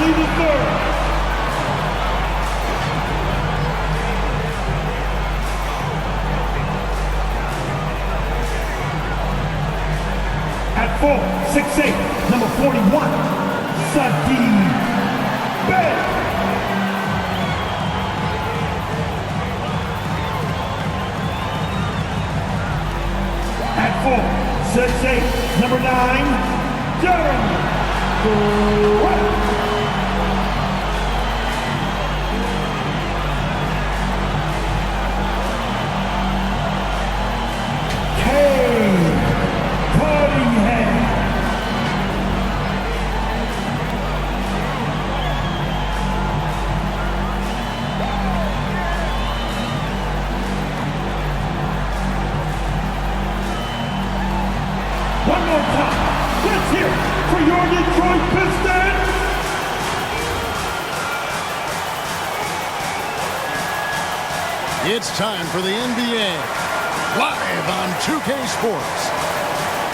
Hardly deserved. At 4'6'8", number 41, Sadie Bey. At 4'6'8", number 9, Darren Grant. One more time, let's hear it for your Detroit Pistons! It's time for the NBA, live on 2K Sports.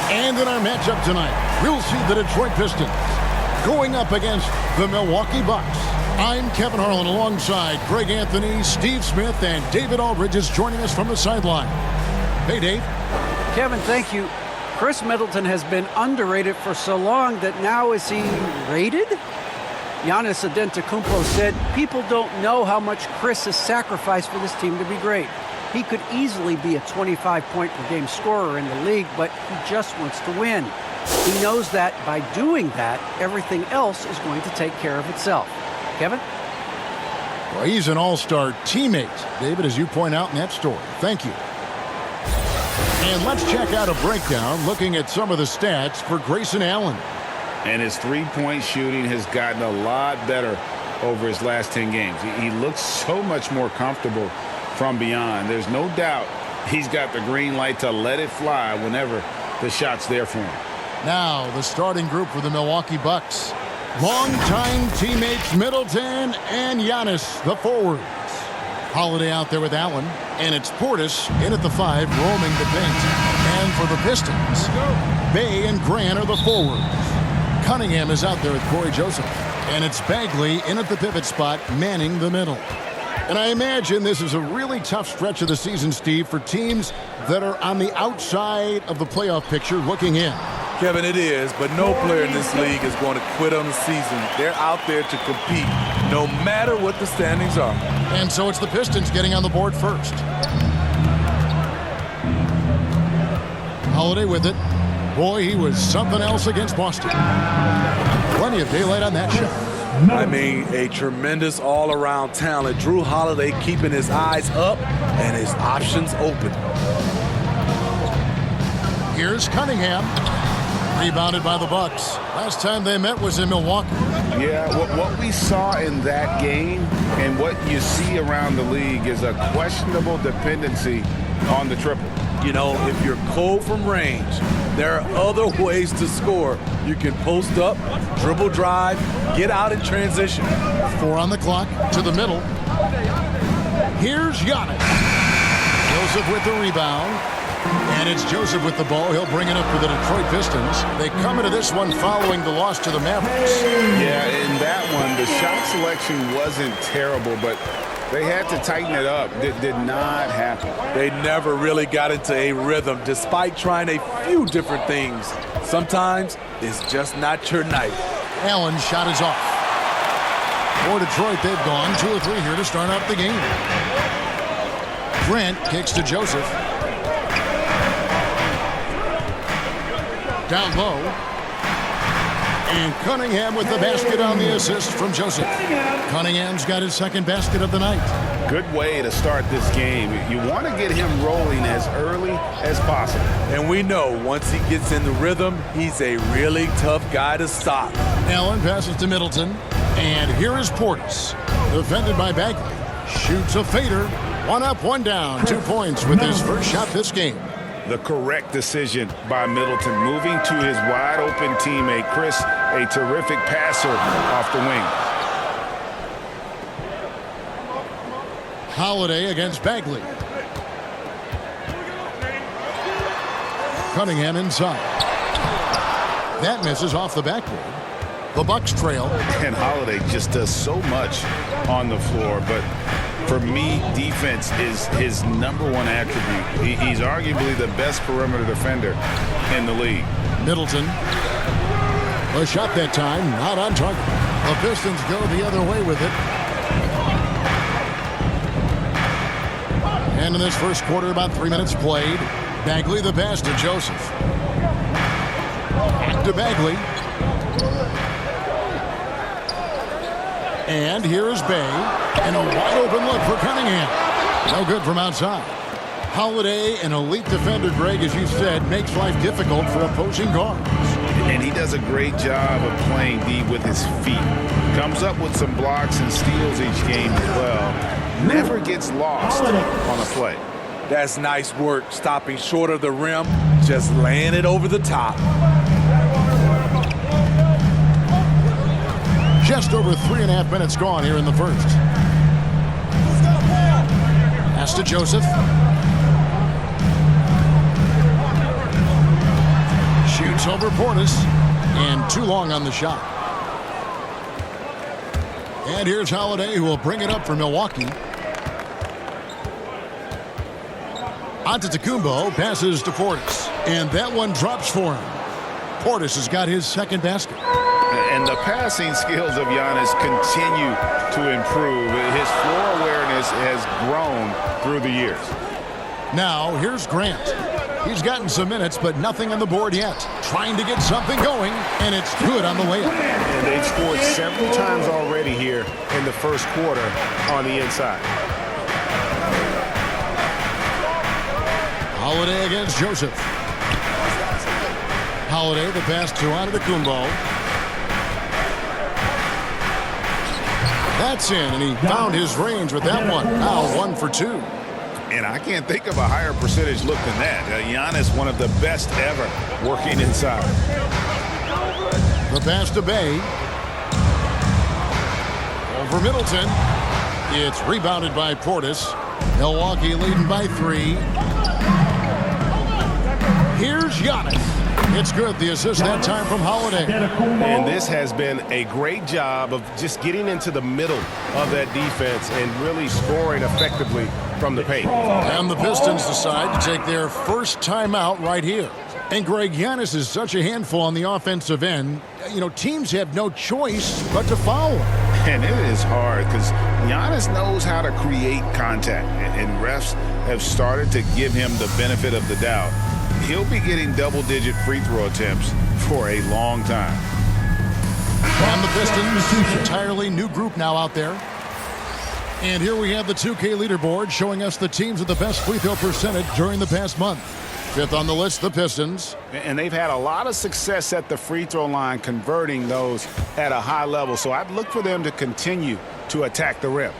And in our matchup tonight, we'll see the Detroit Pistons going up against the Milwaukee Bucks. I'm Kevin Harlan alongside Greg Anthony, Steve Smith, and David Aldridge is joining us from the sideline. Hey, Dave. Kevin, thank you. Chris Middleton has been underrated for so long that now is he rated? Giannis Antetokounmpo said, people don't know how much Chris has sacrificed for this team to be great. He could easily be a 25-point-per-game scorer in the league, but he just wants to win. He knows that by doing that, everything else is going to take care of itself. Kevin? Well, he's an all-star teammate, David, as you point out in that story. Thank you. And let's check out a breakdown looking at some of the stats for Grayson Allen. And his three-point shooting has gotten a lot better over his last 10 games. He looks so much more comfortable from beyond. There's no doubt he's got the green light to let it fly whenever the shot's there for him. Now the starting group for the Milwaukee Bucks. Longtime teammates Middleton and Giannis, the forwards. Holiday out there with Allen, and it's Portis in at the 5, roaming the paint. And for the Pistons, Bey and Grant are the forwards. Cunningham is out there with Corey Joseph, and it's Bagley in at the pivot spot, manning the middle. And I imagine this is a really tough stretch of the season, Steve, for teams that are on the outside of the playoff picture looking in. Kevin, it is, but no player in this league is going to quit on the season. They're out there to compete, no matter what the standings are. And so it's the Pistons getting on the board first. Holiday with it. Boy, he was something else against Boston. Plenty of daylight on that shot. I mean, a tremendous all-around talent. Drew Holiday keeping his eyes up and his options open. Here's Cunningham. Rebounded by the Bucks. Last time they met was in Milwaukee. Yeah, what we saw in that game and what you see around the league is a questionable dependency on the triple. You know, if you're cold from range, there are other ways to score. You can post up, dribble drive, get out in transition. 4 on the clock, to the middle. Here's Giannis. Joseph with the rebound. And it's Joseph with the ball. He'll bring it up for the Detroit Pistons. They come into this one following the loss to the Mavericks. Yeah, in that one, the shot selection wasn't terrible, but they had to tighten it up. It did not happen. They never really got into a rhythm, despite trying a few different things. Sometimes it's just not your night. Allen's shot is off. For Detroit, they've gone 2 or 3 here to start out the game. Grant kicks to Joseph. Down low. And Cunningham with the basket on the assist from Joseph. Cunningham's got his second basket of the night. Good way to start this game. You want to get him rolling as early as possible. And we know once he gets in the rhythm, he's a really tough guy to stop. Allen passes to Middleton. And here is Portis. Defended by Bagley. Shoots a fader. 1 up, 1 down. 2 points with his first shot this game. The correct decision by Middleton, moving to his wide-open teammate, Chris, a terrific passer off the wing. Holiday against Bagley. Cunningham inside. That misses off the backboard. The Bucks trail. And Holiday just does so much on the floor, but for me, defense is his #1 attribute. He's arguably the best perimeter defender in the league. Middleton. A shot that time, not on target. The Pistons go the other way with it. And in this first quarter, about 3 minutes played. Bagley the pass to Joseph. Back to Bagley. And here is Bay. And a wide open look for Cunningham. No good from outside. Holiday, an elite defender, Greg, as you said, makes life difficult for opposing guards. And he does a great job of playing D with his feet. Comes up with some blocks and steals each game as well. Never gets lost on a play. That's nice work, stopping short of the rim, just laying it over the top. Just over 3.5 minutes gone here in the first. Pass to Joseph. Shoots over Portis. And too long on the shot. And here's Holiday, who will bring it up for Milwaukee. Antetokounmpo passes to Portis. And that one drops for him. Portis has got his second basket. And the passing skills of Giannis continue to improve. His floor awareness has grown through the years. Now, here's Grant. He's gotten some minutes, but nothing on the board yet. Trying to get something going, and it's good on the layup. And they've scored several times already here in the first quarter on the inside. Holiday against Joseph. Holiday, the pass to Antetokounmpo. That's in, and he found his range with that one. Now 1 for 2. And I can't think of a higher percentage look than that. Giannis, one of the best ever working inside. The pass to Bay. Over Middleton. It's rebounded by Portis. Milwaukee leading by 3. Here's Giannis. It's good. The assist that time from Holiday. And this has been a great job of just getting into the middle of that defense and really scoring effectively from the paint. And the Pistons decide to take their first timeout right here. And Greg, Giannis is such a handful on the offensive end. You know, teams have no choice but to foul him. And it is hard because Giannis knows how to create contact. And refs have started to give him the benefit of the doubt. He'll be getting double-digit free throw attempts for a long time. And the Pistons, entirely new group now out there. And here we have the 2K leaderboard showing us the teams with the best free throw percentage during the past month. 5th on the list, the Pistons. And they've had a lot of success at the free throw line, converting those at a high level. So I'd look for them to continue to attack the rim.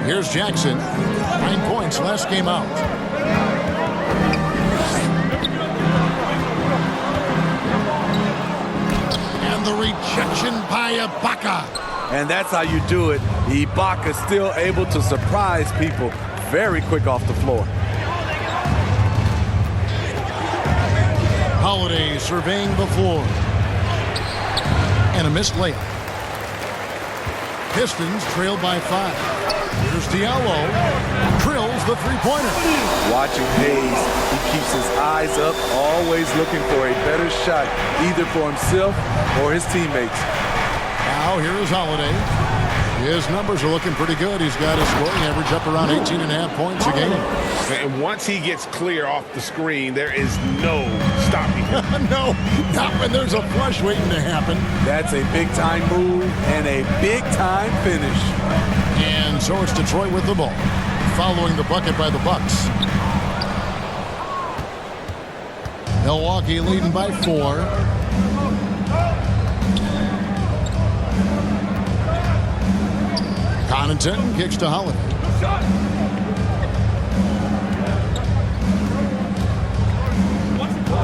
Here's Jackson. 9 points last game out. And the rejection by Ibaka. And that's how you do it. Ibaka still able to surprise people very quick off the floor. Holiday surveying the floor. And a missed layup. Pistons trailed by 5. Here's Diallo. Drills the three-pointer. Watching Hayes, he keeps his eyes up, always looking for a better shot, either for himself or his teammates. Now here is Holiday. His numbers are looking pretty good. He's got his scoring average up around 18.5 points a game. And once he gets clear off the screen, there is no stopping him. No, not when there's a flush waiting to happen. That's a big-time move and a big-time finish. And so it's Detroit with the ball, following the bucket by the Bucks. Milwaukee leading by 4. Connaughton kicks to Holiday.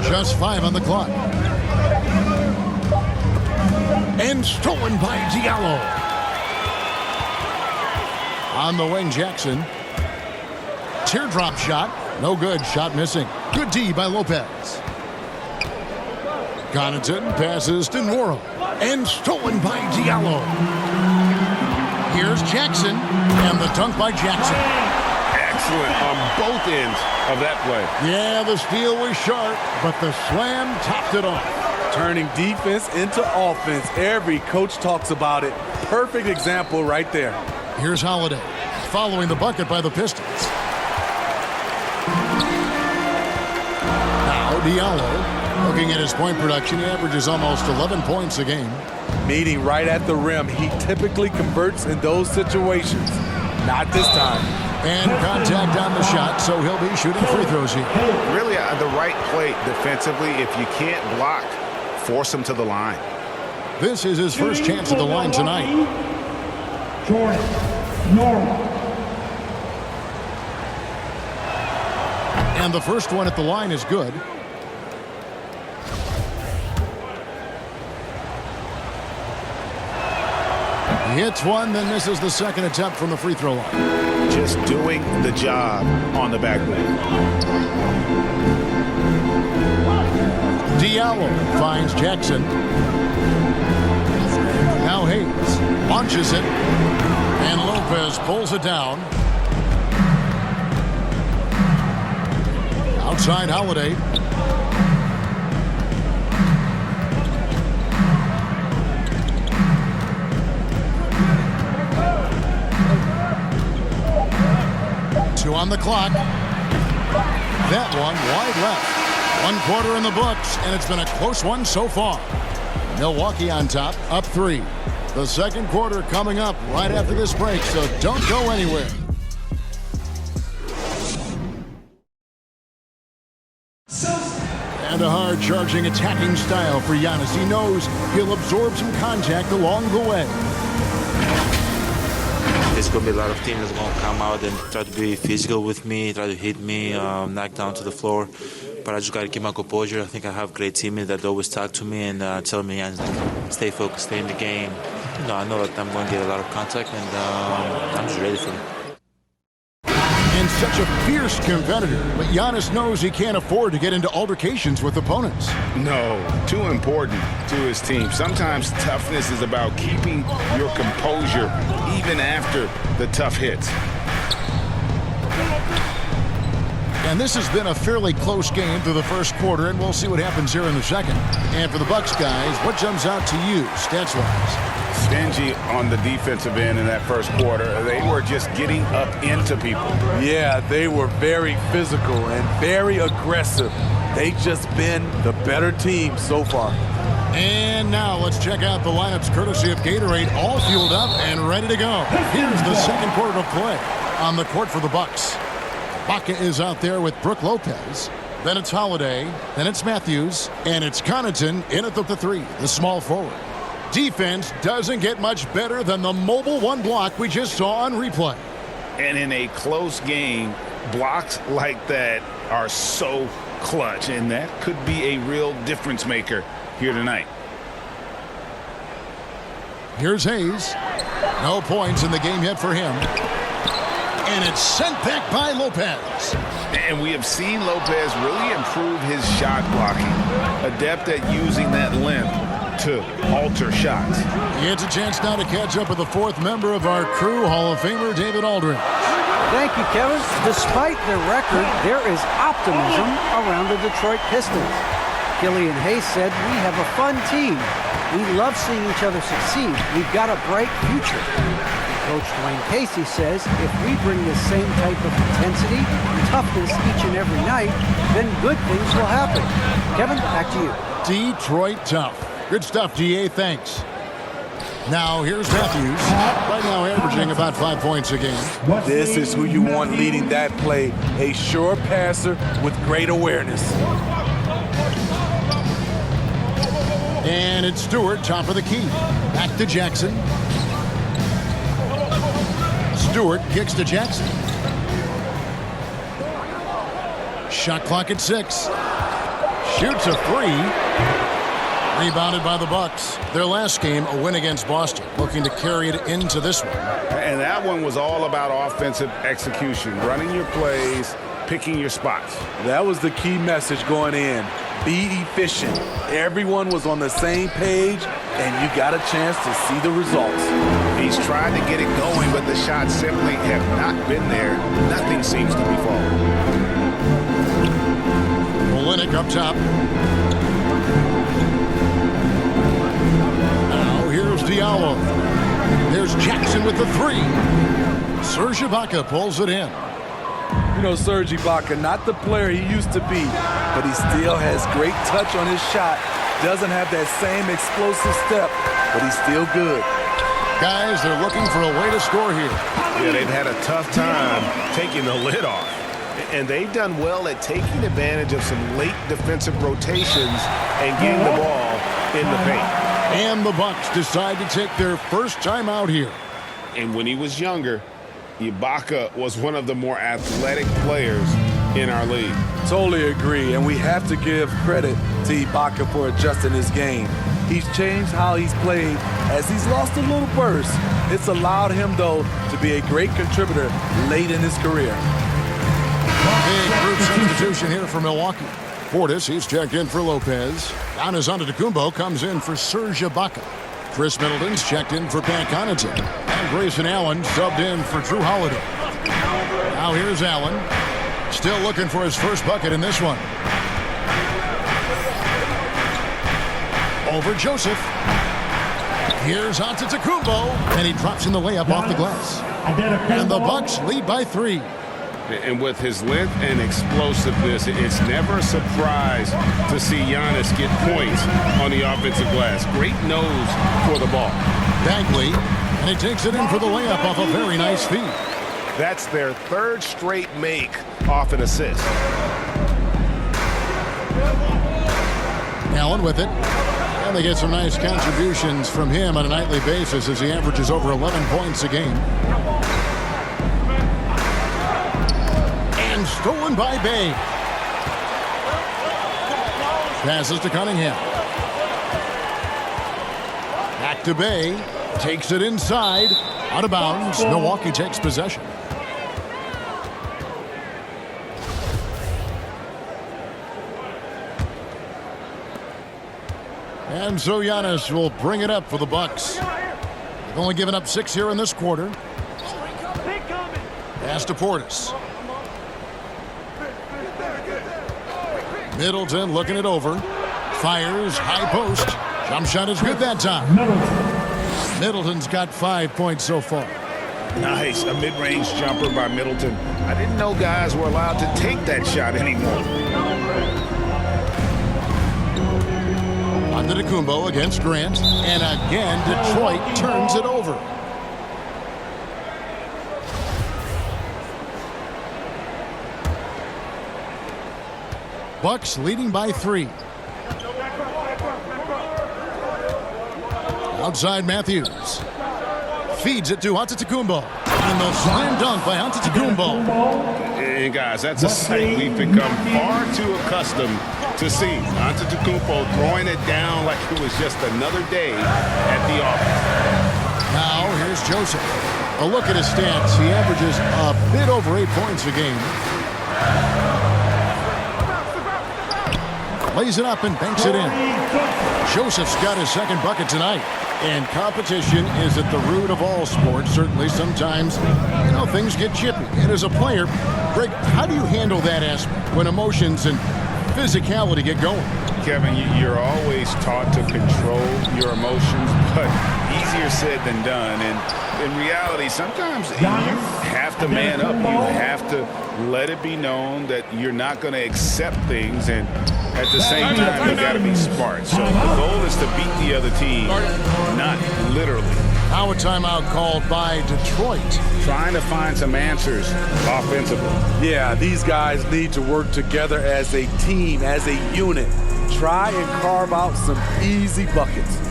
Just 5 on the clock. And stolen by Diallo. On the wing, Jackson. Teardrop shot. No good. Shot missing. Good D by Lopez. Connaughton passes to Nora. And stolen by Diallo. Here's Jackson. And the dunk by Jackson. Excellent on both ends of that play. Yeah, the steal was sharp, but the slam topped it off. Turning defense into offense. Every coach talks about it. Perfect example right there. Here's Holiday, following the bucket by the Pistons. Now Diallo, looking at his point production, he averages almost 11 points a game. Meeting right at the rim. He typically converts in those situations. Not this time. And contact on the shot, so he'll be shooting free throws here. Really the right play defensively. If you can't block, force him to the line. This is his first chance at the line tonight. Jordan Nora. And the first one at the line is good. He hits one, then misses the second attempt from the free throw line. Just doing the job on the backboard. Diallo finds Jackson. Now Hayes launches it. And Lopez pulls it down. Outside Holiday. Two on the clock. That one wide left. 1 quarter in the books, and it's been a close one so far. Milwaukee on top, up 3. The second quarter coming up right after this break, so don't go anywhere. And a hard-charging attacking style for Giannis. He knows he'll absorb some contact along the way. There's going to be a lot of teams that's going to come out and try to be physical with me, try to hit me, knock down to the floor. But I just got to keep my composure. I think I have great teammates that always talk to me and tell me, stay focused, stay in the game. You know, I know that I'm going to get a lot of contact, and I'm just ready for it. And such a fierce competitor, but Giannis knows he can't afford to get into altercations with opponents. No, too important to his team. Sometimes toughness is about keeping your composure even after the tough hits. And this has been a fairly close game through the first quarter, and we'll see what happens here in the second. And for the Bucks guys, what jumps out to you, stats-wise? Stingy on the defensive end in that first quarter. They were just getting up into people. Yeah, they were very physical and very aggressive. They just been the better team so far. And now let's check out the lineups courtesy of Gatorade, all fueled up and ready to go. Here's the second quarter of play on the court for the Bucks. Baca is out there with Brook Lopez. Then it's Holiday. Then it's Matthews. And it's Connaughton in at the 3, the small forward. Defense doesn't get much better than the mobile one block we just saw on replay. And in a close game, blocks like that are so clutch. And that could be a real difference maker here tonight. Here's Hayes. No points in the game yet for him. And it's sent back by Lopez. And we have seen Lopez really improve his shot blocking. Adept at using that length to alter shots. He gets a chance now to catch up with the 4th member of our crew, Hall of Famer David Aldridge. Thank you, Kevin. Despite their record, there is optimism around the Detroit Pistons. Killian Hayes said, "We have a fun team. We love seeing each other succeed. We've got a bright future." Coach Dwayne Casey says, if we bring the same type of intensity and toughness each and every night, then good things will happen. Kevin, back to you. Detroit tough. Good stuff, DA. Thanks. Now, here's Matthews. Right now averaging about 5 points a game. This is who you want leading that play. A sure passer with great awareness. And it's Stewart, top of the key. Back to Jackson. Stewart kicks to Jackson. Shot clock at 6. Shoots a 3. Rebounded by the Bucks. Their last game, a win against Boston. Looking to carry it into this one. And that one was all about offensive execution. Running your plays, picking your spots. That was the key message going in. Be efficient. Everyone was on the same page, and you got a chance to see the results. He's tried to get it going, but the shots simply have not been there. Nothing seems to be falling. Olynyk up top. Now here's Diallo. There's Jackson with the three. Serge Ibaka pulls it in. You know, Serge Ibaka, not the player he used to be, but he still has great touch on his shot. Doesn't have that same explosive step, but he's still good. Guys, they're looking for a way to score here. Yeah, they've had a tough time taking the lid off. And they've done well at taking advantage of some late defensive rotations and getting the ball in the paint. And the Bucks decide to take their first time out here. And when he was younger, Ibaka was one of the more athletic players in our league. Totally agree, and we have to give credit to Ibaka for adjusting his game. He's changed how he's played as he's lost a little burst. It's allowed him, though, to be a great contributor late in his career. Big group substitution here for Milwaukee. Portis, he's checked in for Lopez. Giannis Antetokounmpo comes in for Serge Ibaka. Chris Middleton's checked in for Pat Connaughton. And Grayson Allen subbed in for Drew Holiday. Now here's Allen. Still looking for his first bucket in this one. Over Joseph. Here's Antetokounmpo. And he drops in the layup off the glass. And the Bucks lead by 3. And with his length and explosiveness, it's never a surprise to see Giannis get points on the offensive glass. Great nose for the ball. Bagley, and he takes it in for the layup off a very nice feed. That's their third straight make off an assist. Allen with it. And they get some nice contributions from him on a nightly basis as he averages over 11 points a game. And stolen by Bay. Passes to Cunningham. Back to Bay. Takes it inside. Out of bounds. Milwaukee takes possession. And so Giannis will bring it up for the Bucks. They've only given up 6 here in this quarter. Pass to Portis. Middleton looking it over. Fires, high post. Jump shot is good that time. Middleton's got 5 points so far. Nice, a mid-range jumper by Middleton. I didn't know guys were allowed to take that shot anymore. Antetokounmpo against Grant. And again, Detroit turns it over. Bucks leading by 3. Outside Matthews. Feeds it to Antetokounmpo. And the slam dunk by Antetokounmpo. And guys, that's a sight we've become far too accustomed to see. Antetokounmpo throwing it down like it was just another day at the office. Now here's Joseph. A look at his stats. He averages a bit over 8 points a game. Lays it up and banks it in. Joseph's got his second bucket tonight. And competition is at the root of all sports. Certainly sometimes, things get chippy. And as a player, Greg, how do you handle that aspect when emotions and physicality get going? Kevin, you're always taught to control your emotions, but easier said than done. And in reality, sometimes you have to man up. You have to let it be known that you're not going to accept things, and at the same time, you got to be smart. So the goal is to beat the other team, not literally. Now a timeout called by Detroit. Trying to find some answers offensively. Yeah, these guys need to work together as a team, as a unit. Try and carve out some easy buckets.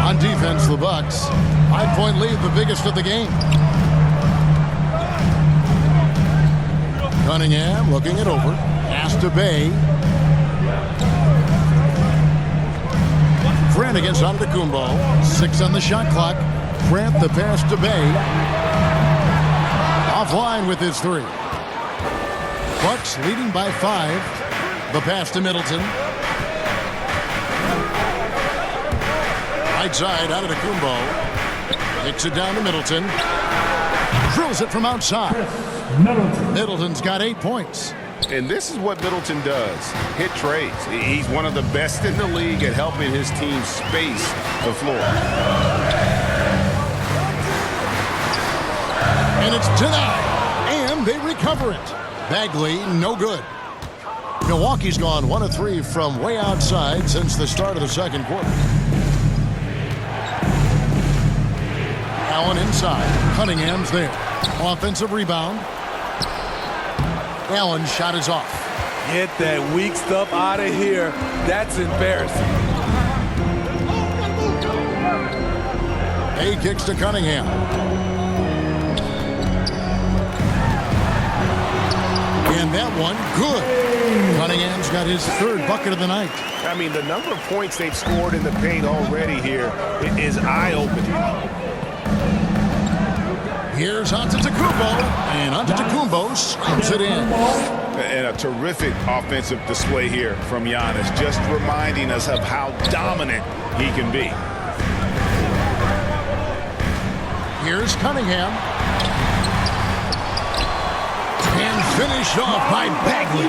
On defense, the Bucks. 5-point lead, the biggest of the game. Cunningham looking it over. Pass to Bay. return against Antetokounmpo. 6 on the shot clock. Grant the pass to Bay. Offline with his 3. Bucks leading by 5. The pass to Middleton. Right side, Antetokounmpo. Kicks it down to Middleton. Drills it from outside. Middleton's got 8 points. And this is what Middleton does. Hit trades. He's one of the best in the league at helping his team space the floor. And it's denied. And they recover it. Bagley, no good. Milwaukee's gone 1 of 3 from way outside since the start of the second quarter. Allen inside. Cunningham's there. Offensive rebound. Allen's shot is off. Get that weak stuff out of here. That's embarrassing. A kicks to Cunningham. And that one, good. Cunningham's got his 3rd bucket of the night. I mean, the number of points they've scored in the paint already here is eye-opening. Here's Antetokounmpo, and Antetokounmpo slams it in. And a terrific offensive display here from Giannis, just reminding us of how dominant he can be. Here's Cunningham. And finished off by Bagley.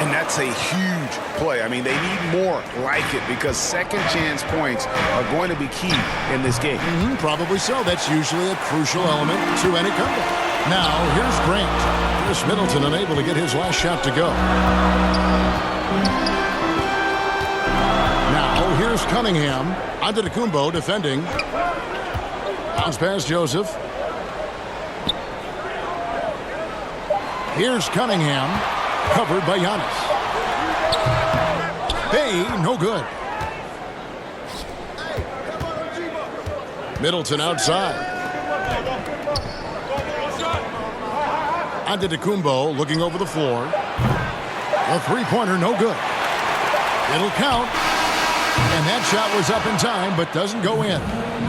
And that's a huge play. I mean, they need more like it because second chance points are going to be key in this game. Probably so. That's usually a crucial element to any comeback. Now, here's Grant. Chris Middleton unable to get his last shot to go. Now, here's Cunningham. Antetokounmpo defending. Bounce past Joseph. Here's Cunningham, covered by Giannis. Hey, no good. Middleton outside. Antetokounmpo looking over the floor. A 3-pointer, no good. It'll count. And that shot was up in time, but doesn't go in.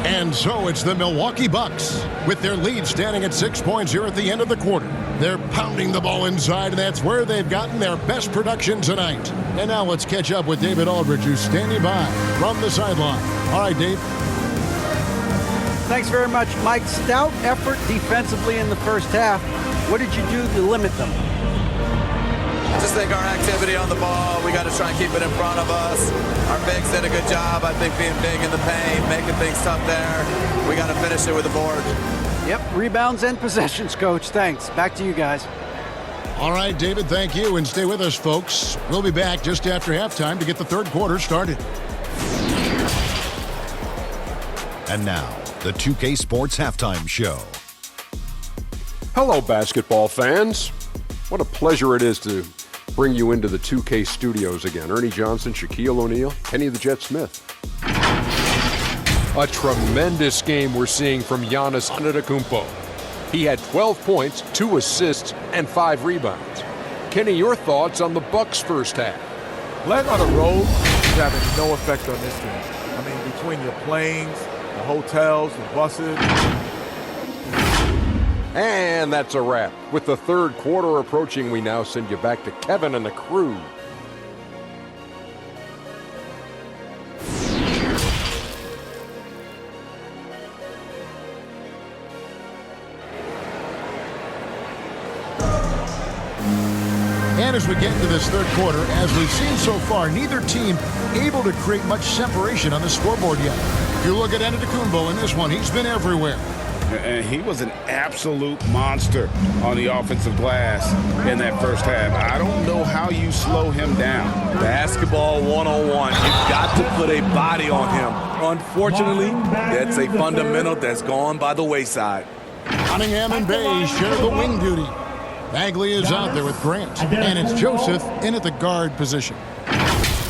And so it's the Milwaukee Bucks with their lead standing at 6 points here at the end of the quarter. They're pounding the ball inside, and that's where they've gotten their best production tonight. And now let's catch up with David Aldridge, who's standing by from the sideline. All right, Dave. Thanks very much, Mike. Stout effort defensively in the first half. What did you do to limit them? I just think our activity on the ball, we got to try and keep it in front of us. Our bigs did a good job, I think, being big in the paint, making things tough there. We got to finish it with the board. Yep, rebounds and possessions, Coach. Thanks. Back to you guys. All right, David, thank you. And stay with us, folks. We'll be back just after halftime to get the third quarter started. And now, the 2K Sports Halftime Show. Hello, basketball fans. What a pleasure it is to bring you into the 2K studios again. Ernie Johnson, Shaquille O'Neal, Kenny the Jet Smith. A tremendous game we're seeing from Giannis Antetokounmpo. He had 12 points, 2 assists, and 5 rebounds. Kenny, your thoughts on the Bucks' first half? Playing on the road is having no effect on this game. I mean, between your planes, the hotels, the buses. And that's a wrap. With the third quarter approaching, we now send you back to Kevin and the crew. And as we get into this third quarter, as we've seen so far, neither team able to create much separation on the scoreboard yet. If you look at Antetokounmpo in this one, he's been everywhere. And he was an absolute monster on the offensive glass in that first half. I don't know how you slow him down. Basketball 101. You've got to put a body on him. Unfortunately, that's a fundamental that's gone by the wayside. Cunningham and Bay share the wing duty. Bagley is out there with Grant, and it's Joseph in at the guard position.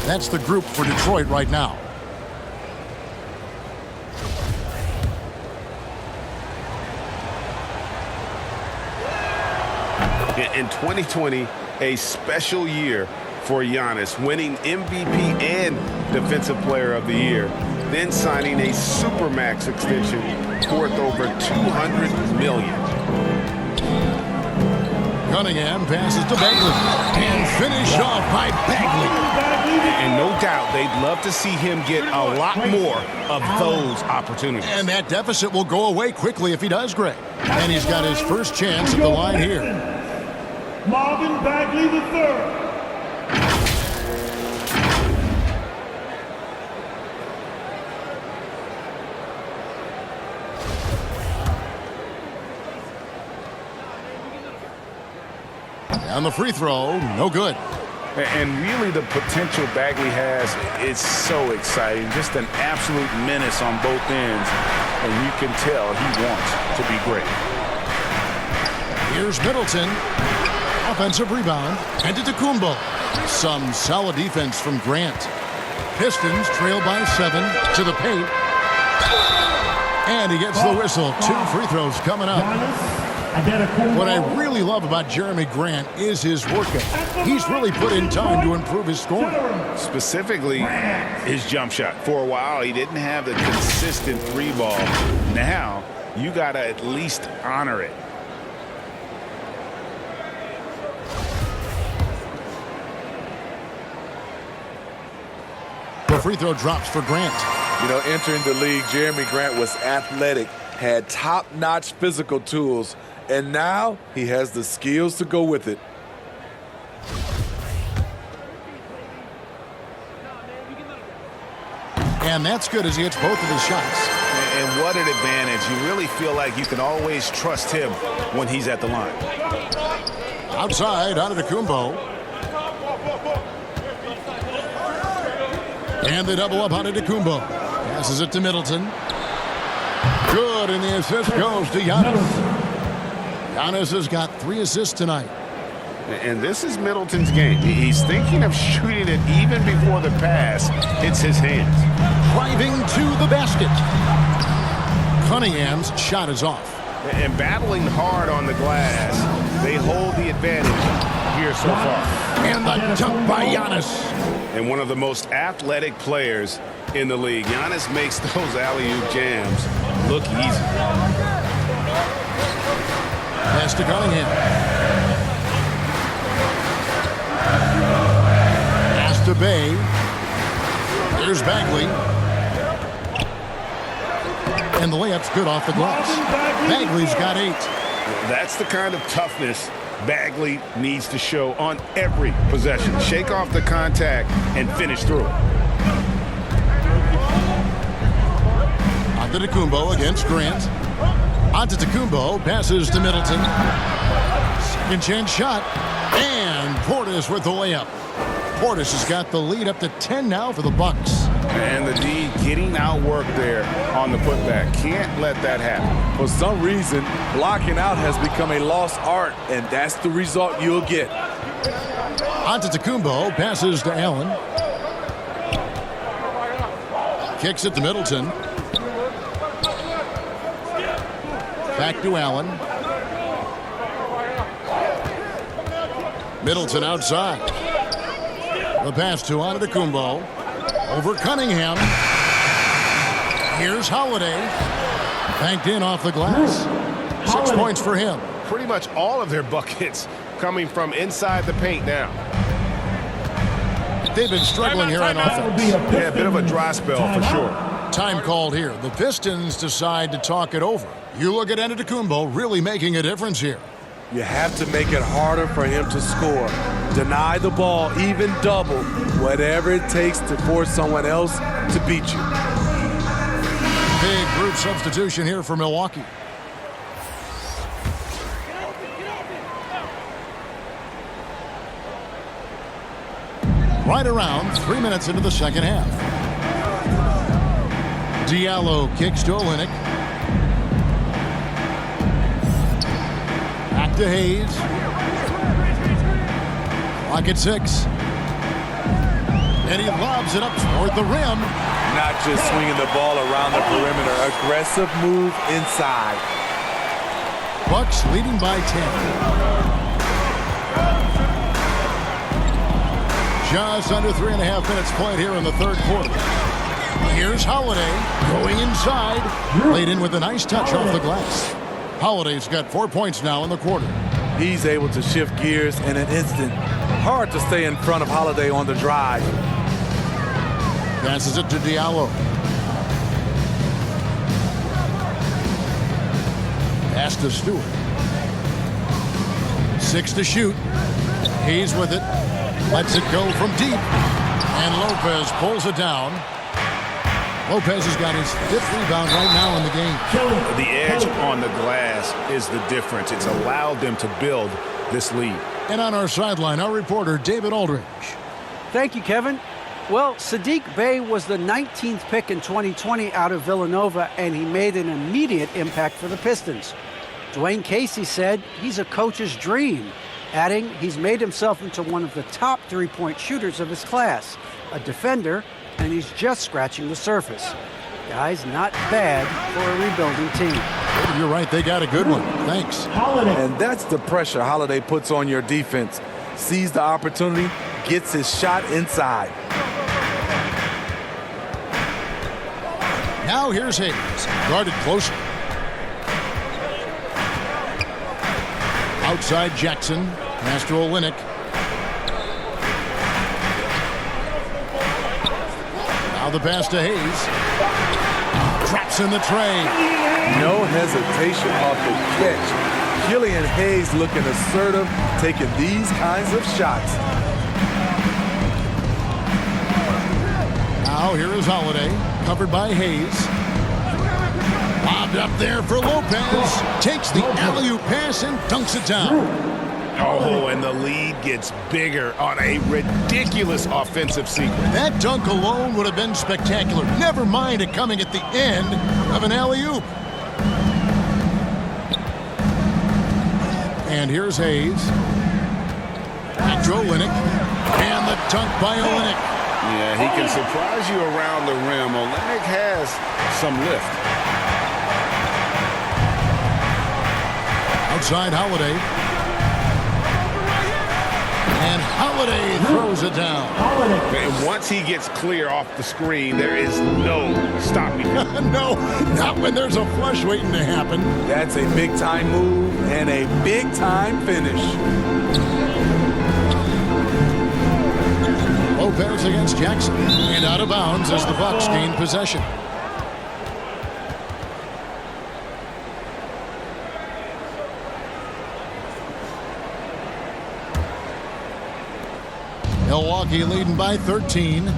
That's the group for Detroit right now. In 2020, a special year for Giannis, winning MVP and Defensive Player of the Year. then signing a supermax extension worth over $200 million. Cunningham passes to Bagley and finished off by Bagley. And no doubt they'd love to see him get a lot more of those opportunities. And that deficit will go away quickly if he does, Greg. And he's got his first chance at the line here. Marvin Bagley III. And the free throw, no good. And really the potential Bagley has is so exciting. Just an absolute menace on both ends. And you can tell he wants to be great. Here's Middleton. Offensive rebound. And to Tacumbo. Some solid defense from Grant. Pistons trail by 7 to the paint. And he gets the whistle. 2 free throws coming up. What I really love about Jeremy Grant is his work ethic. He's really put in time to improve his scoring. Specifically, his jump shot. For a while, he didn't have the consistent 3-ball. Now, you got to at least honor it. The free throw drops for Grant. You know, entering the league, Jeremy Grant was athletic, had top-notch physical tools, and now he has the skills to go with it. And that's good as he hits both of his shots. And what an advantage. You really feel like you can always trust him when he's at the line. Outside, out of Tacumbo. And they double up on Tacumbo. Passes it to Middleton. Good, and the assist goes to Giannis. Giannis has got 3 assists tonight. And this is Middleton's game. He's thinking of shooting it even before the pass hits his hands. Driving to the basket. Cunningham's shot is off. And battling hard on the glass, they hold the advantage here so far. And the dunk by Giannis. And one of the most athletic players in the league. Giannis makes those alley-oop jams look easy. Pass to Cunningham. Pass to Bay. Here's Bagley. And the layup's good off the glass. Bagley's got 8. That's the kind of toughness Bagley needs to show on every possession. Shake off the contact and finish through. Onto Tacumbo against Grant. Onto Tacumbo, passes to Middleton. Second chance shot. And Portis with the layup. Portis has got the lead up to 10 now for the Bucks. And the D getting outworked there on the putback. Can't let that happen. For some reason, blocking out has become a lost art, and that's the result you'll get. Onto Tacumbo, passes to Allen. Kicks it to Middleton. Back to Allen. Middleton outside. The pass to Antetokounmpo. Over Cunningham. Here's Holiday. Banked in off the glass. 6 points for him. Pretty much all of their buckets coming from inside the paint now. They've been struggling here on offense. Yeah, a bit of a dry spell for sure. Time called here. The Pistons decide to talk it over. You look at Antetokounmpo really making a difference here. You have to make it harder for him to score. Deny the ball, even double, whatever it takes to force someone else to beat you. Big group substitution here for Milwaukee. Right around 3 minutes into the second half. Diallo kicks to Olynyk. Back to Hayes. Clock at 6. And he lobs it up toward the rim. Not just swinging the ball around the perimeter. Aggressive move inside. Bucks leading by 10. Just under 3.5 minutes played here in the third quarter. Here's Holiday going inside. Laid in with a nice touch off the glass. Holiday's got 4 points now in the quarter. He's able to shift gears in an instant. Hard to stay in front of Holiday on the drive. Passes it to Diallo. Pass to Stewart. 6 to shoot. He's with it. Lets it go from deep. And Lopez pulls it down. Lopez has got his 5th rebound right now in the game. The edge on the glass is the difference. It's allowed them to build this lead. And on our sideline, our reporter, David Aldridge. Thank you, Kevin. Well, Sadiq Bey was the 19th pick in 2020 out of Villanova, and he made an immediate impact for the Pistons. Dwayne Casey said he's a coach's dream, adding he's made himself into one of the top three-point shooters of his class, a defender, and he's just scratching the surface. Guys, not bad for a rebuilding team. You're right, they got a good one. Thanks. And that's the pressure Holiday puts on your defense. Sees the opportunity, gets his shot inside. Now here's Hayes, guarded closely. Outside Jackson, pass to Olynyk. Now the pass to Hayes. Drops in the tray. No hesitation off the catch. Killian Hayes looking assertive, taking these kinds of shots. Now here is Holiday, covered by Hayes. Lobbed up there for Lopez. Takes the alley-oop pass and dunks it down. Oh, and the lead gets bigger on a ridiculous offensive sequence. That dunk alone would have been spectacular. Never mind it coming at the end of an alley-oop. And here's Hayes. Back to Olynyk. And the dunk by Olynyk. Yeah, he can surprise you around the rim. Olynyk has some lift. Outside Holiday. And Holiday throws it down. And once he gets clear off the screen, there is no stopping him. No, not when there's a flush waiting to happen. That's a big-time move and a big-time finish. Lopez against Jackson. And out of bounds as the Bucks gain possession. Milwaukee leading by 13.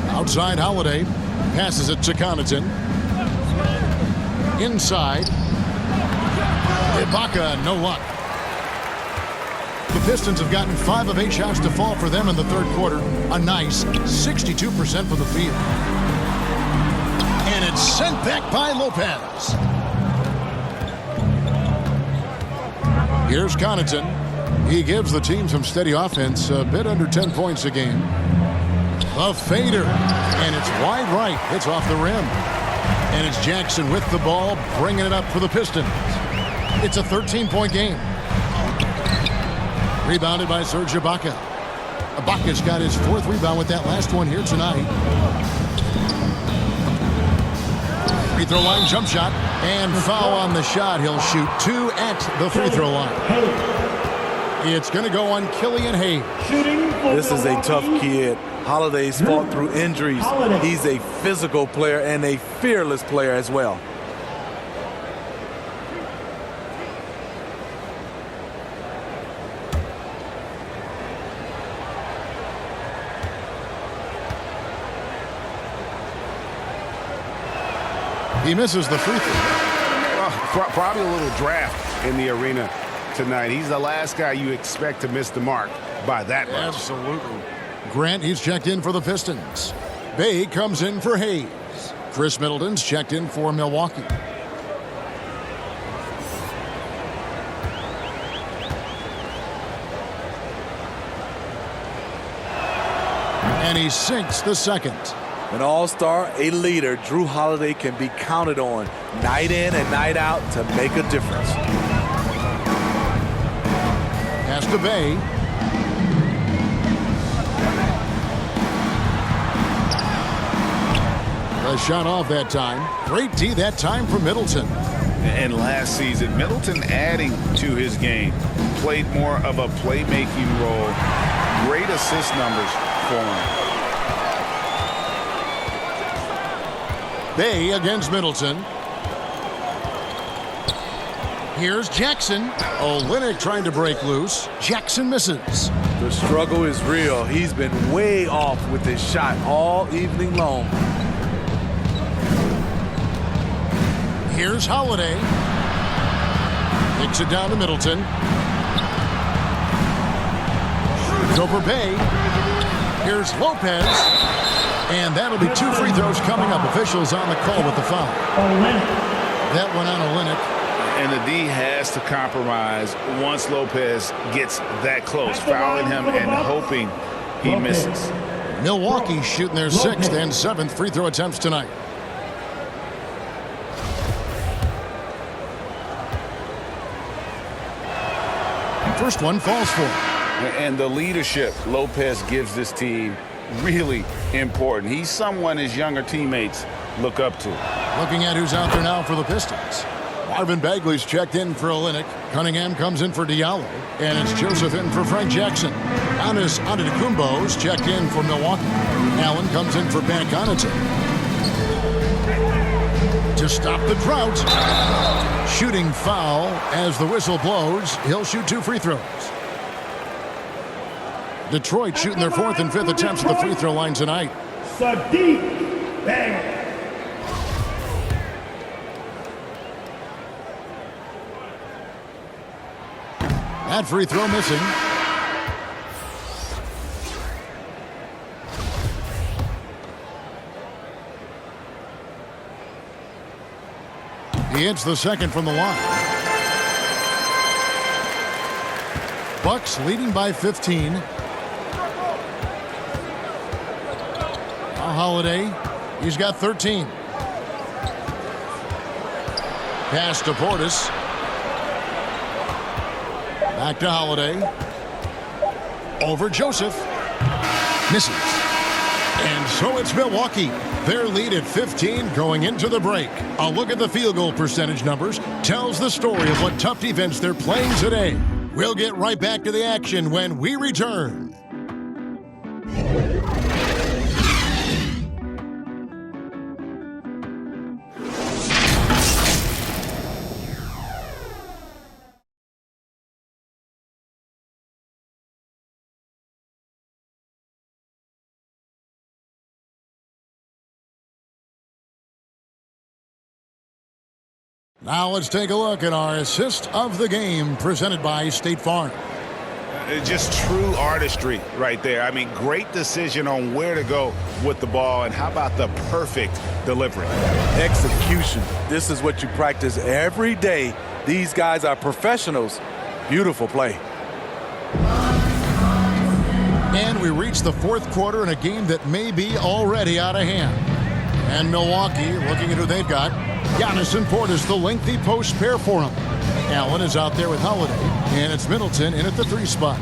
Outside Holiday. Passes it to Connaughton. Inside. Ibaka, no luck. The Pistons have gotten 5 of 8 shots to fall for them in the third quarter. A nice 62% from the field. And it's sent back by Lopez. Here's Connaughton. He gives the team some steady offense, a bit under 10 points a game. A fader, and it's wide right. Hits off the rim. And it's Jackson with the ball, bringing it up for the Pistons. It's a 13-point game. Rebounded by Serge Ibaka. Ibaka's got his 4th rebound with that last one here tonight. Free throw line jump shot, and foul on the shot. He'll shoot 2 at the free throw line. It's going to go on Killian Hayes. This is a tough kid. Holiday's fought through injuries. He's a physical player and a fearless player as well. He misses the free throw. Well, probably a little draft in the arena tonight. He's the last guy you expect to miss the mark by that much. Absolutely. Grant, he's checked in for the Pistons. Bey comes in for Hayes. Chris Middleton's checked in for Milwaukee. And he sinks the second. An all-star, a leader, Drew Holiday can be counted on night in and night out to make a difference. Pass to Bey. the shot off that time. Great D that time from Middleton. And last season, Middleton adding to his game. Played more of a playmaking role. Great assist numbers for him. Bay against Middleton. Here's Jackson. Olynyk trying to break loose. Jackson misses. The struggle is real. He's been way off with his shot all evening long. Here's Holiday. Kicks it down to Middleton. Shoots over Bay. Here's Lopez. And that'll be 2 free throws coming up. Officials on the call with the foul. That one on Olynyk. And the D has to compromise once Lopez gets that close, fouling him and hoping he misses. Milwaukee shooting their 6th and 7th free throw attempts tonight. First one falls for him. And the leadership Lopez gives this team really important. He's someone his younger teammates look up to. Looking at who's out there now for the Pistons. Marvin Bagley's checked in for Olynyk. Cunningham comes in for Diallo. And it's Joseph in for Frank Jackson. Giannis Antetokounmpo's checked in for Milwaukee. Allen comes in for Connaughton. To stop the drought. Shooting foul as the whistle blows. He'll shoot 2 free throws. Detroit shooting their 4th and 5th attempts at the free throw line tonight. Sadiq Bey. That free throw missing. He hits the second from the line. Bucks leading by 15. Holiday, he's got 13. Pass to Portis. Back to Holiday. Over Joseph. Misses. And so it's Milwaukee. Their lead at 15 going into the break. A look at the field goal percentage numbers tells the story of what tough defense they're playing today. We'll get right back to the action when we return. Now let's take a look at our assist of the game presented by State Farm. Just true artistry right there. I mean, great decision on where to go with the ball, and how about the perfect delivery? Execution. This is what you practice every day. These guys are professionals. Beautiful play. And we reach the 4th quarter in a game that may be already out of hand. And Milwaukee, looking at who they've got, Giannis and Portis, the lengthy post pair for him. Allen is out there with Holiday, and it's Middleton in at the 3 spot.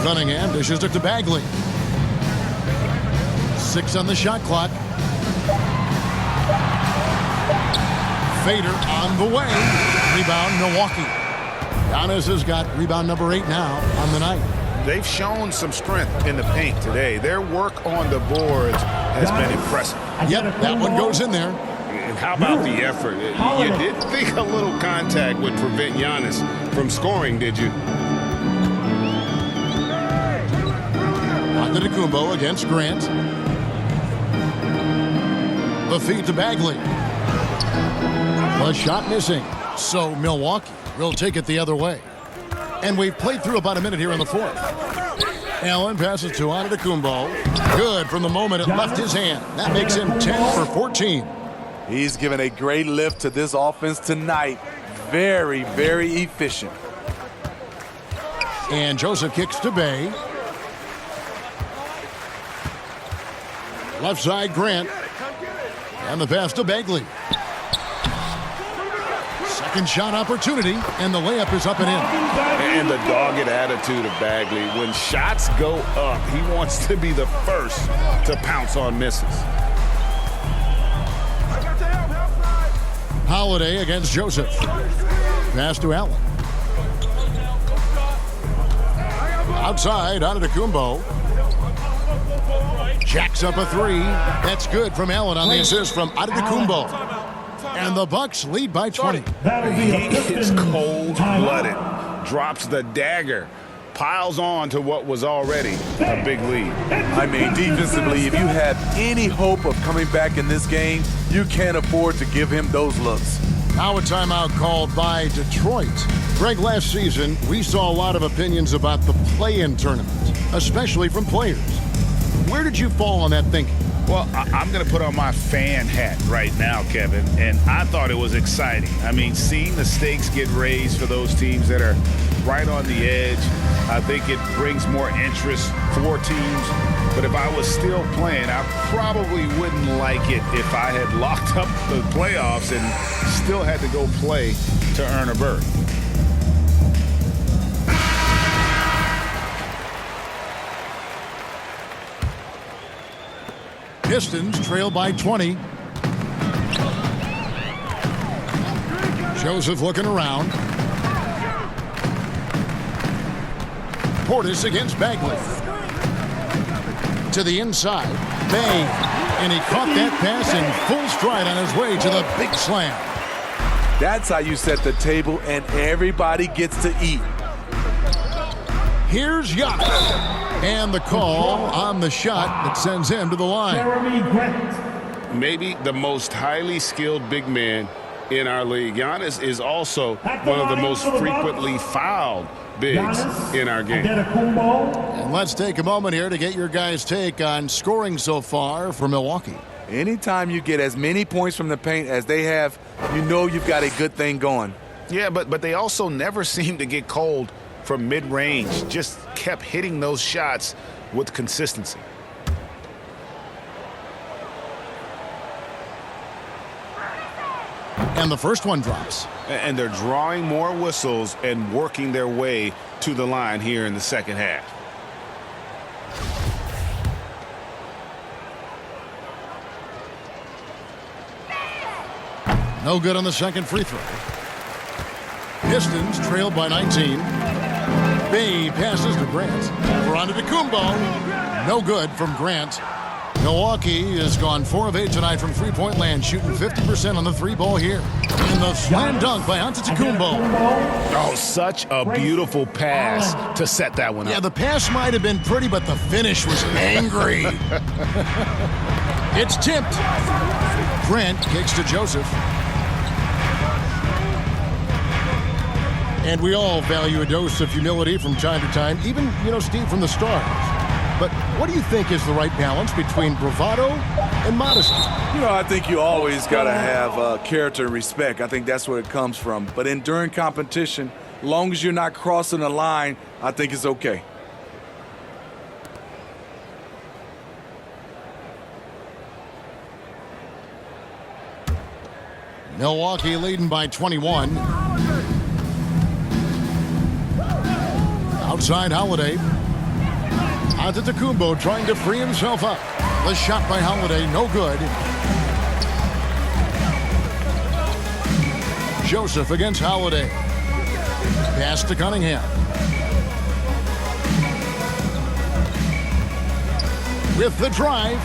Cunningham dishes it to Bagley. 6 on the shot clock. Fader on the way. Rebound, Milwaukee. Giannis has got rebound number 8 now on the night. They've shown some strength in the paint today. Their work on the boards has been impressive. Yep, that one goes in there. And how about the effort? You did think a little contact would prevent Giannis from scoring, did you? Antetokounmpo against Grant. The feed to Bagley. The shot missing. So Milwaukee will take it the other way. And we've played through about a minute here in the 4th. Allen passes to Antetokounmpo. Good from the moment it left his hand. That makes him 10 for 14. He's given a great lift to this offense tonight. Very, very efficient. And Joseph kicks to Bay. Left side, Grant. And the pass to Bagley. Second shot opportunity, and the layup is up and in. And the dogged attitude of Bagley. When shots go up, he wants to be the first to pounce on misses. Holiday against Joseph. Pass to Allen. Outside, Antetokounmpo. Jacks up a three. That's good from Allen on the assist from Antetokounmpo. And the Bucks lead by 20. He is cold-blooded. Drops the dagger. Piles on to what was already a big lead. I mean, defensively, if you have any hope of coming back in this game, you can't afford to give him those looks. Now a timeout called by Detroit. Greg, last season, we saw a lot of opinions about the play-in tournament, especially from players. Where did you fall on that thinking? Well, I'm going to put on my fan hat right now, Kevin, and I thought it was exciting. I mean, seeing the stakes get raised for those teams that are right on the edge, I think it brings more interest for teams. But if I was still playing, I probably wouldn't like it if I had locked up the playoffs and still had to go play to earn a berth. Pistons trail by 20. Joseph looking around. Portis against Bagley. To the inside. Bang. And he caught that pass in full stride on his way to the big slam. That's how you set the table and everybody gets to eat. Here's Giannis. And the call on the shot that sends him to the line. Maybe the most highly skilled big man in our league. Giannis is also one of the most frequently fouled bigs in our game. And let's take a moment here to get your guys' take on scoring so far for Milwaukee. Anytime you get as many points from the paint as they have, you know you've got a good thing going. Yeah, but they also never seem to get cold from mid-range. Just kept hitting those shots with consistency. And the first one drops. And they're drawing more whistles and working their way to the line here in the second half. No good on the second free throw. Pistons trailed by 19. Bay passes to Grant. For Antetokounmpo. No good from Grant. Milwaukee has gone 4 of 8 tonight from three-point land, shooting 50% on the three ball here. And the slam dunk by Antetokounmpo. Oh, such a beautiful pass to set that one up. Yeah, the pass might have been pretty, but the finish was angry. It's tipped. Grant kicks to Joseph. And we all value a dose of humility from time to time, even, Steve, from the stars. But what do you think is the right balance between bravado and modesty? I think you always got to have character and respect. I think that's where it comes from. But during competition, as long as you're not crossing the line, I think it's okay. Milwaukee leading by 21. Outside Holiday. Antetokounmpo trying to free himself up. The shot by Holiday, no good. Joseph against Holiday. Pass to Cunningham. With the drive,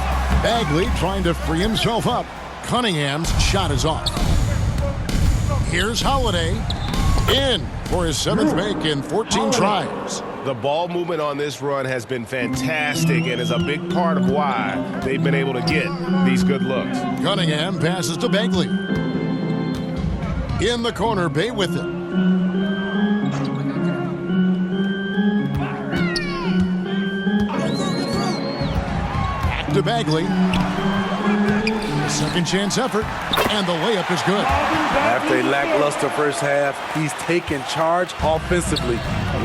Bagley trying to free himself up. Cunningham's shot is off. Here's Holiday. In for his 7th make in 14 tries. The ball movement on this run has been fantastic and is a big part of why they've been able to get these good looks. Cunningham passes to Bagley. In the corner, Bay with it. Back to Bagley. Second chance effort, and the layup is good. After a lackluster first half, he's taken charge offensively.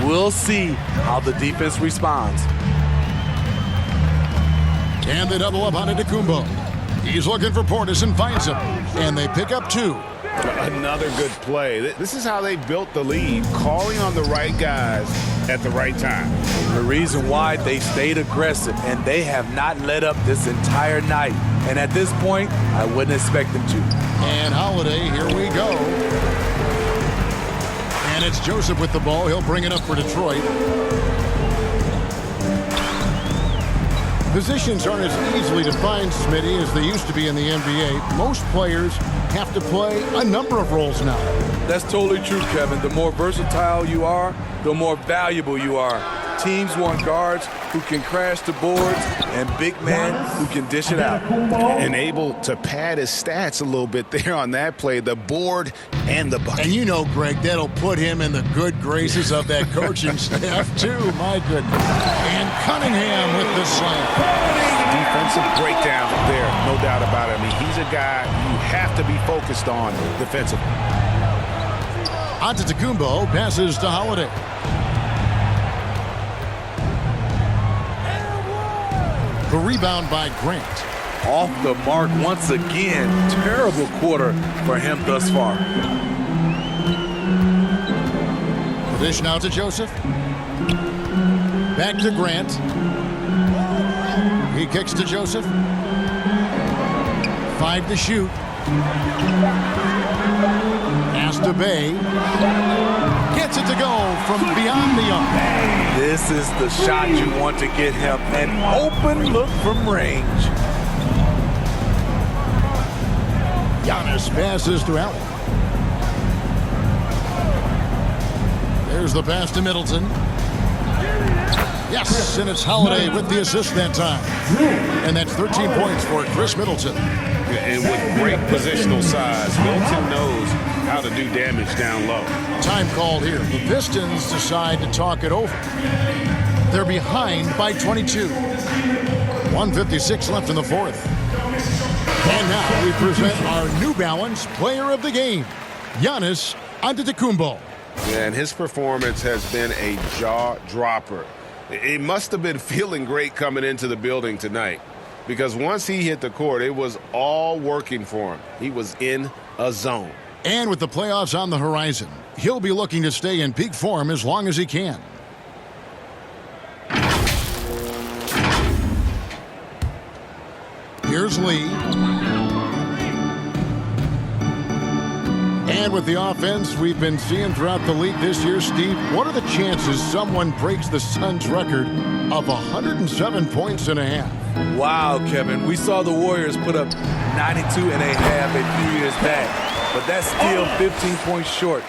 We'll see how the defense responds. And they double up on Antetokounmpo. He's looking for Portis and finds him. And they pick up 2. Another good play. This is how they built the lead, calling on the right guys at the right time. The reason why they stayed aggressive, and they have not let up this entire night. And at this point, I wouldn't expect them to. And Holiday, here we go. And it's Joseph with the ball. He'll bring it up for Detroit. Positions aren't as easily defined, Smitty, as they used to be in the NBA. Most players have to play a number of roles now. That's totally true, Kevin. The more versatile you are, the more valuable you are. Teams want guards who can crash the boards and big men who can dish it out. And able to pad his stats a little bit there on that play, the board and the bucket. And you know, Greg, that'll put him in the good graces of that coaching staff, too. My goodness. And Cunningham with the slam. Defensive breakdown there, no doubt about it. I mean, he's a guy you have to be focused on defensively. Antetokounmpo passes to Holiday. The rebound by Grant. Off the mark once again. Terrible quarter for him thus far. The dish now to Joseph. Back to Grant. He kicks to Joseph. 5 to shoot. Pass to Bay. Gets it to go from beyond the arc. This is the shot you want to get him. An open look from range. Giannis passes to Allen. There's the pass to Middleton. Yes, and it's Holiday with the assist that time. And that's 13 points for Chris Middleton. And with great positional size, Middleton knows how to do damage down low. Time called here. The Pistons decide to talk it over. They're behind by 22. 1:56 left in the fourth. And now we present our New Balance Player of the Game, Giannis Antetokounmpo. Yeah, and his performance has been a jaw-dropper. He must have been feeling great coming into the building tonight, because once he hit the court, it was all working for him. He was in a zone. And with the playoffs on the horizon, he'll be looking to stay in peak form as long as he can. Here's Lee. And with the offense we've been seeing throughout the league this year, Steve, what are the chances someone breaks the Suns' record of 107 points and a half? Wow, Kevin. We saw the Warriors put up 92 and a half a few years back, but that's still 15 points short.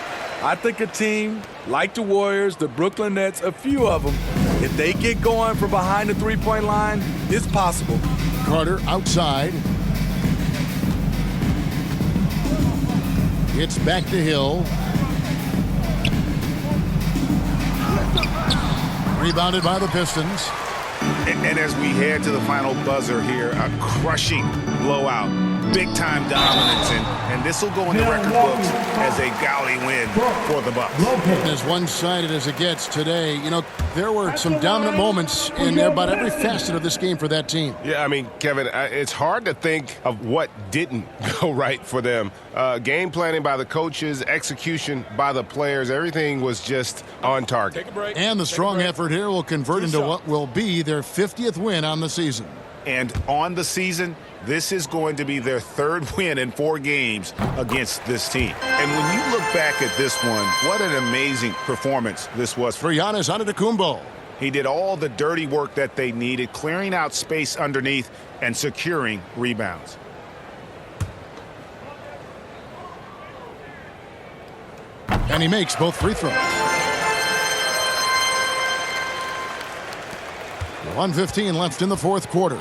I think a team like the Warriors, the Brooklyn Nets, a few of them, if they get going from behind the three-point line, it's possible. Carter outside. It's back to Hill. Rebounded by the Pistons. And as we head to the final buzzer here, a crushing blowout, big-time dominance, and this will go in the record books as a gaudy win for the Bucks. As one-sided as it gets today, you know, there were some dominant moments in about every facet of this game for that team. Yeah, I mean, Kevin, it's hard to think of what didn't go right for them. Game planning by the coaches, execution by the players, everything was just on target. Take a break. And the strong effort here will convert into what will be their 50th win on the season. And on the season, this is going to be their third win in 4 games against this team. And when you look back at this one, what an amazing performance this was For Giannis Antetokounmpo. He did all the dirty work that they needed, clearing out space underneath and securing rebounds. And he makes both free throws. 1:15 left in the fourth quarter.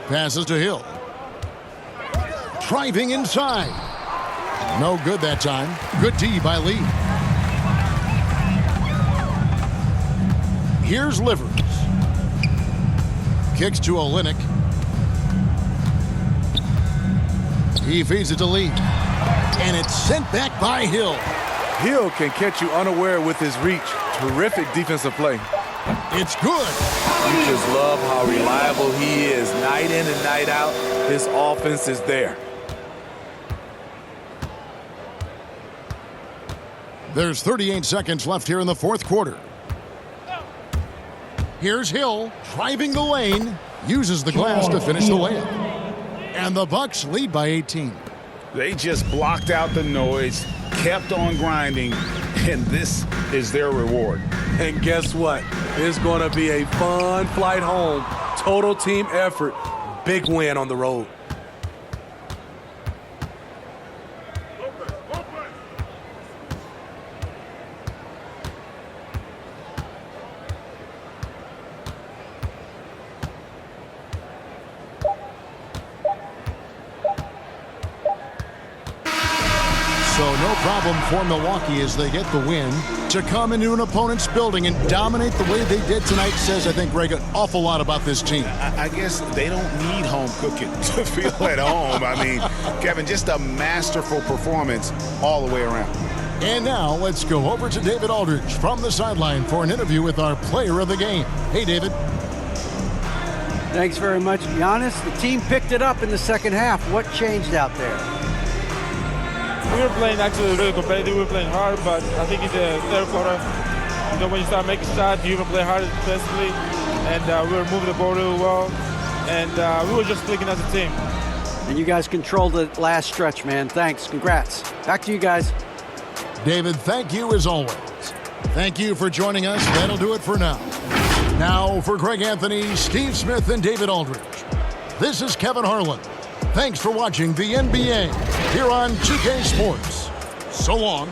Passes to Hill. Driving inside. No good that time. Good D by Lee. Here's Livers. Kicks to Olynyk. He feeds it to Lee. And it's sent back by Hill. Hill can catch you unaware with his reach. Terrific defensive play. It's good. You just love how reliable he is. Night in and night out, his offense is there. There's 38 seconds left here in the fourth quarter. Here's Hill driving the lane, uses the glass to finish the layup. And the Bucks lead by 18. They just blocked out the noise, kept on grinding, and this is their reward. And guess what? It's going to be a fun flight home. Total team effort. Big win on the road. So no problem for Milwaukee as they get the win. To come into an opponent's building and dominate the way they did tonight says, I think, Greg, an awful lot about this team. I guess they don't need home cooking to feel at home. I mean, Kevin, just a masterful performance all the way around. And now let's go over to David Aldridge from the sideline for an interview with our player of the game. Hey, David. Thanks very much, Giannis. The team picked it up in the second half. What changed out there? We were playing actually really competitive. We were playing hard, but I think in the third quarter, when you start making shots, you even play harder defensively, and we were moving the ball really well, and we were just clicking as a team. And you guys controlled the last stretch, man. Thanks. Congrats. Back to you guys. David, thank you as always. Thank you for joining us. That'll do it for now. Now for Greg Anthony, Steve Smith, and David Aldridge. This is Kevin Harlan. Thanks for watching the NBA here on 2K Sports. So long.